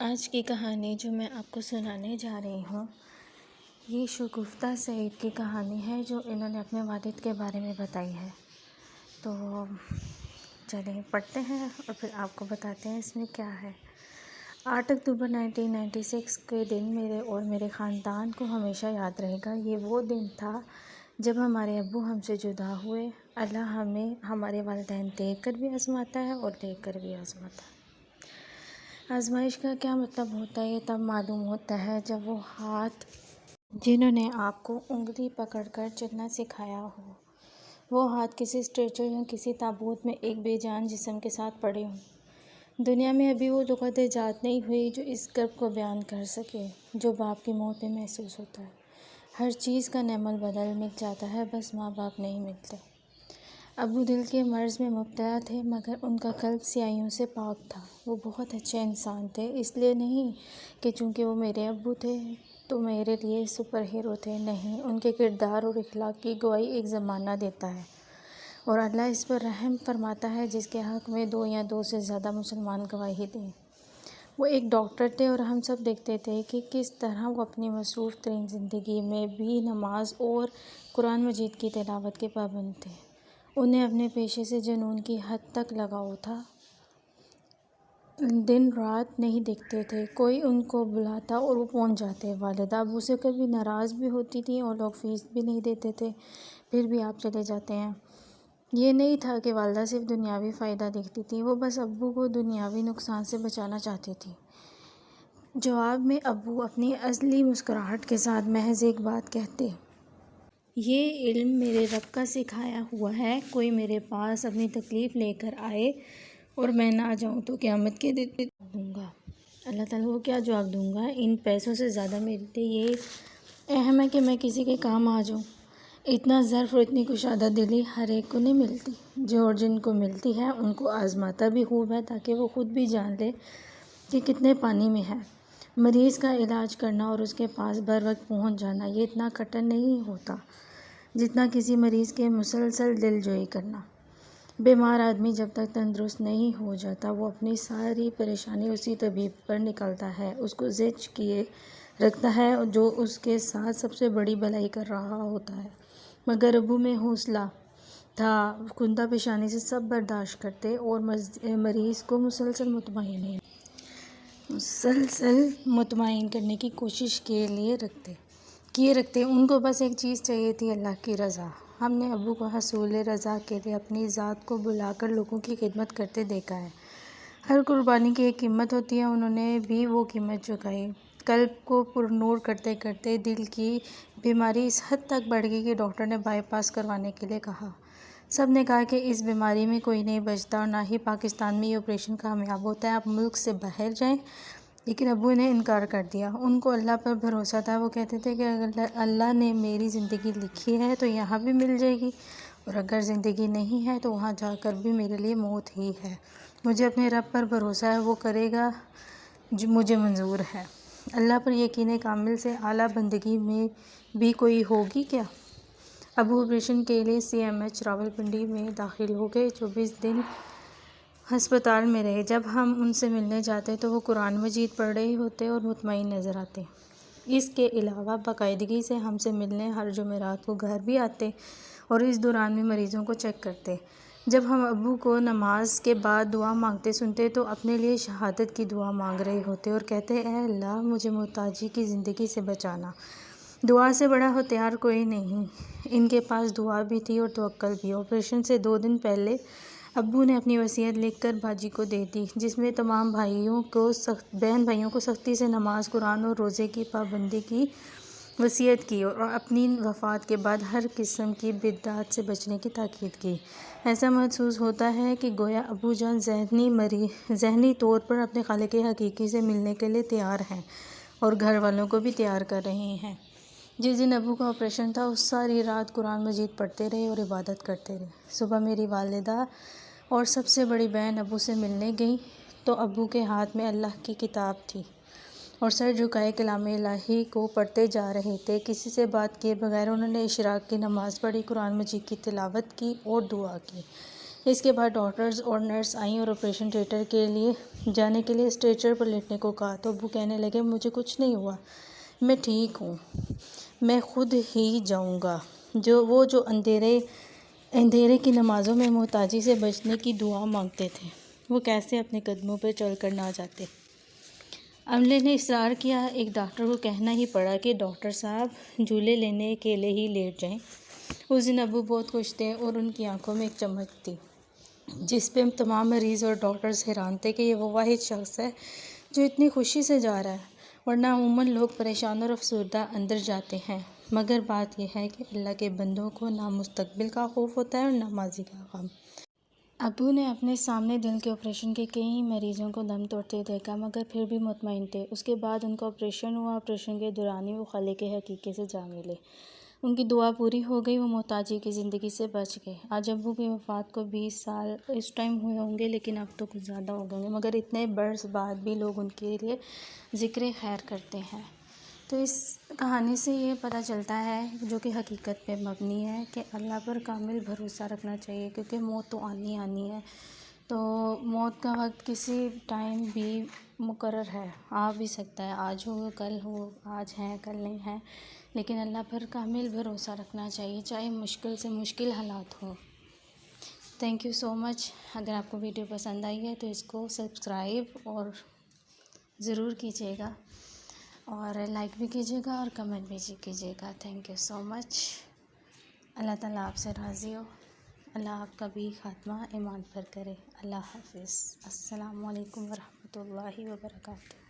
آج کی کہانی جو میں آپ کو سنانے جا رہی ہوں، یہ شگفتہ سعید کی کہانی ہے جو انہوں نے اپنے والد کے بارے میں بتائی ہے۔ تو چلیں پڑھتے ہیں اور پھر آپ کو بتاتے ہیں اس میں کیا ہے۔ 8 اکتوبر 1996 کے دن میرے اور میرے خاندان کو ہمیشہ یاد رہے گا۔ یہ وہ دن تھا جب ہمارے ابو ہم سے جدا ہوئے۔ اللہ ہمیں ہمارے والدین دیکھ کر بھی آزماتا ہے اور دیکھ کر بھی آزماتا ہے۔ آزمائش کا کیا مطلب ہوتا ہے یہ تب معلوم ہوتا ہے جب وہ ہاتھ جنہوں نے آپ کو انگلی پکڑ کر چلنا سکھایا ہو، وہ ہاتھ کسی اسٹریچر یا کسی تابوت میں ایک بے جان جسم کے ساتھ پڑے ہوں۔ دنیا میں ابھی وہ لغت ایجاد نہیں ہوئی جو اس کرب کو بیان کر سکے جو باپ کی موت میں محسوس ہوتا ہے۔ ہر چیز کا نعم البدل مل جاتا ہے، بس ماں باپ نہیں ملتے۔ ابو دل کے مرض میں مبتلا تھے مگر ان کا قلب سیاہیوں سے پاک تھا۔ وہ بہت اچھے انسان تھے، اس لیے نہیں کہ چونکہ وہ میرے ابو تھے تو میرے لیے سپر ہیرو تھے، نہیں، ان کے کردار اور اخلاق کی گواہی ایک زمانہ دیتا ہے اور اللہ اس پر رحم فرماتا ہے جس کے حق میں 2 یا 2 سے زیادہ مسلمان گواہی دیں۔ وہ ایک ڈاکٹر تھے اور ہم سب دیکھتے تھے کہ کس طرح وہ اپنی مصروف ترین زندگی میں بھی نماز اور قرآن مجید کی تلاوت کے پابند تھے۔ انہیں اپنے پیشے سے جنون کی حد تک لگاؤ تھا۔ دن رات نہیں دیکھتے تھے، کوئی ان کو بلاتا اور وہ پہنچ جاتے۔ والدہ ابو سے کبھی ناراض بھی ہوتی تھیں اور لوگ فیس بھی نہیں دیتے تھے، پھر بھی آپ چلے جاتے ہیں۔ یہ نہیں تھا کہ والدہ صرف دنیاوی فائدہ دیکھتی تھیں، وہ بس ابو کو دنیاوی نقصان سے بچانا چاہتی تھیں۔ جواب میں ابو اپنی اصلی مسکراہٹ کے ساتھ محض ایک بات کہتے: یہ علم میرے رب کا سکھایا ہوا ہے، کوئی میرے پاس اپنی تکلیف لے کر آئے اور میں نہ جاؤں تو قیامت کے دن جواب دوں گا۔ اللہ تعالیٰ کو کیا جواب دوں گا؟ ان پیسوں سے زیادہ میرے لیے یہ اہم ہے کہ میں کسی کے کام آ جاؤں۔ اتنا ظرف اور اتنی کشادہ دلی ہر ایک کو نہیں ملتی، جو اور جن کو ملتی ہے ان کو آزماتا بھی خوب ہے تاکہ وہ خود بھی جان لے کہ کتنے پانی میں ہے۔ مریض کا علاج کرنا اور اس کے پاس بر وقت پہنچ جانا یہ اتنا کٹھن نہیں ہوتا جتنا کسی مریض کے مسلسل دل جوئی کرنا۔ بیمار آدمی جب تک تندرست نہیں ہو جاتا وہ اپنی ساری پریشانی اسی طبیب پر نکالتا ہے، اس کو زچ کیے رکھتا ہے جو اس کے ساتھ سب سے بڑی بھلائی کر رہا ہوتا ہے۔ مگر ابو میں حوصلہ تھا، کندہ پیشانی سے سب برداشت کرتے اور مریض کو مسلسل مطمئن کرنے کی کوشش کیے رکھتے۔ ان کو بس ایک چیز چاہیے تھی، اللہ کی رضا۔ ہم نے ابو کو حصول رضا کے لیے اپنی ذات کو بھلا کر لوگوں کی خدمت کرتے دیکھا ہے۔ ہر قربانی کی ایک قیمت ہوتی ہے، انہوں نے بھی وہ قیمت چکائی۔ قلب کو پرنور کرتے کرتے دل کی بیماری اس حد تک بڑھ گئی کہ ڈاکٹر نے بائی پاس کروانے کے لیے کہا۔ سب نے کہا کہ اس بیماری میں کوئی نہیں بچتا اور نہ ہی پاکستان میں یہ آپریشن کامیاب ہوتا ہے، آپ ملک سے باہر جائیں۔ لیکن ابو نے انکار کر دیا۔ ان کو اللہ پر بھروسہ تھا، وہ کہتے تھے کہ اگر اللہ نے میری زندگی لکھی ہے تو یہاں بھی مل جائے گی اور اگر زندگی نہیں ہے تو وہاں جا کر بھی میرے لیے موت ہی ہے۔ مجھے اپنے رب پر بھروسہ ہے، وہ کرے گا جو مجھے منظور ہے۔ اللہ پر یقین کامل سے اعلیٰ بندگی میں بھی کوئی ہوگی کیا؟ ابو آپریشن کے لیے CMH راولپنڈی میں داخل ہو گئے، 24 دن ہسپتال میں رہے۔ جب ہم ان سے ملنے جاتے تو وہ قرآن مجید پڑھ رہے ہوتے اور مطمئن نظر آتے۔ اس کے علاوہ باقاعدگی سے ہم سے ملنے ہر جمعرات کو گھر بھی آتے اور اس دوران بھی مریضوں کو چیک کرتے۔ جب ہم ابو کو نماز کے بعد دعا مانگتے سنتے تو اپنے لیے شہادت کی دعا مانگ رہے ہوتے اور کہتے: اے اللہ، مجھے محتاجی کی زندگی سے بچانا۔ دعا سے بڑا ہتھیار کوئی نہیں۔ ان کے پاس دعا بھی تھی اور توکل بھی۔ آپریشن سے 2 دن پہلے ابو نے اپنی وصیت لکھ کر باجی کو دے دی، جس میں تمام بہن بھائیوں کو سختی سے نماز، قرآن اور روزے کی پابندی کی وصیت کی اور اپنی وفات کے بعد ہر قسم کی بدعات سے بچنے کی تاکید کی۔ ایسا محسوس ہوتا ہے کہ گویا ابو جان ذہنی طور پر اپنے خالق حقیقی سے ملنے کے لیے تیار ہیں اور گھر والوں کو بھی تیار کر رہے ہیں۔ جس دن ابو کا آپریشن تھا اس ساری رات قرآن مجید پڑھتے رہے اور عبادت کرتے رہے۔ صبح میری والدہ اور سب سے بڑی بہن ابو سے ملنے گئیں تو ابو کے ہاتھ میں اللہ کی کتاب تھی اور سر جھکائے کلام الہی کو پڑھتے جا رہے تھے۔ کسی سے بات کیے بغیر انہوں نے اشراق کی نماز پڑھی، قرآن مجید کی تلاوت کی اور دعا کی۔ اس کے بعد ڈاکٹرز اور نرس آئیں اور آپریشن تھیٹر کے لیے جانے کے لیے اسٹریچر پر لیٹنے کو کہا تو ابو کہنے لگے مجھے کچھ نہیں ہوا، میں ٹھیک ہوں، میں خود ہی جاؤں گا۔ جو اندھیرے کی نمازوں میں محتاجی سے بچنے کی دعا مانگتے تھے، وہ کیسے اپنے قدموں پہ چل کر نہ جاتے۔ عملے نے اصرار کیا، ایک ڈاکٹر کو کہنا ہی پڑا کہ ڈاکٹر صاحب جھولے لینے اکیلے ہی لیٹ جائیں۔ اس دن ابو بہت خوش تھے اور ان کی آنکھوں میں ایک چمک تھی جس پہ تمام مریض اور ڈاکٹرز حیران تھے کہ یہ وہ واحد شخص ہے جو اتنی خوشی سے جا رہا ہے، ورنہ عموماً لوگ پریشان اور افسردہ اندر جاتے ہیں، مگر بات یہ ہے کہ اللہ کے بندوں کو نہ مستقبل کا خوف ہوتا ہے اور نہ ماضی کا غم۔ ابو نے اپنے سامنے دل کے آپریشن کے کئی مریضوں کو دم توڑتے دیکھا مگر پھر بھی مطمئن تھے۔ اس کے بعد ان کا آپریشن ہوا، آپریشن کے دوران ہی وہ خالق حقیقی سے جا ملے، ان کی دعا پوری ہو گئی، وہ محتاجی کی زندگی سے بچ گئے۔ آج ابو کی وفات کو 20 سال اس ٹائم ہوئے ہوں گے، لیکن اب تو کچھ زیادہ ہو گئے ہوں گے، مگر اتنے برس بعد بھی لوگ ان کے لیے ذکر خیر کرتے ہیں۔ تو اس کہانی سے یہ پتہ چلتا ہے جو کہ حقیقت پہ مبنی ہے کہ اللہ پر کامل بھروسہ رکھنا چاہیے، کیونکہ موت تو آنی آنی ہے۔ تو موت کا وقت کسی ٹائم بھی مقرر ہے، آ بھی سکتا ہے، آج ہو کل ہو، آج ہے کل نہیں ہے، لیکن اللہ پر کامل بھروسہ رکھنا چاہیے چاہے مشکل سے مشکل حالات ہوں۔ تھینک یو سو مچ۔ اگر آپ کو ویڈیو پسند آئی ہے تو اس کو سبسکرائب اور ضرور کیجیے گا، اور لائک بھی کیجیے گا اور کمنٹ بھی کیجیے گا۔ تھینک یو سو مچ۔ اللہ تعالیٰ آپ سے راضی ہو، اللہ آپ کا بھی خاتمہ ایمان پر کرے۔ اللہ حافظ۔ السلام علیکم ورحمۃ اللہ وبرکاتہ۔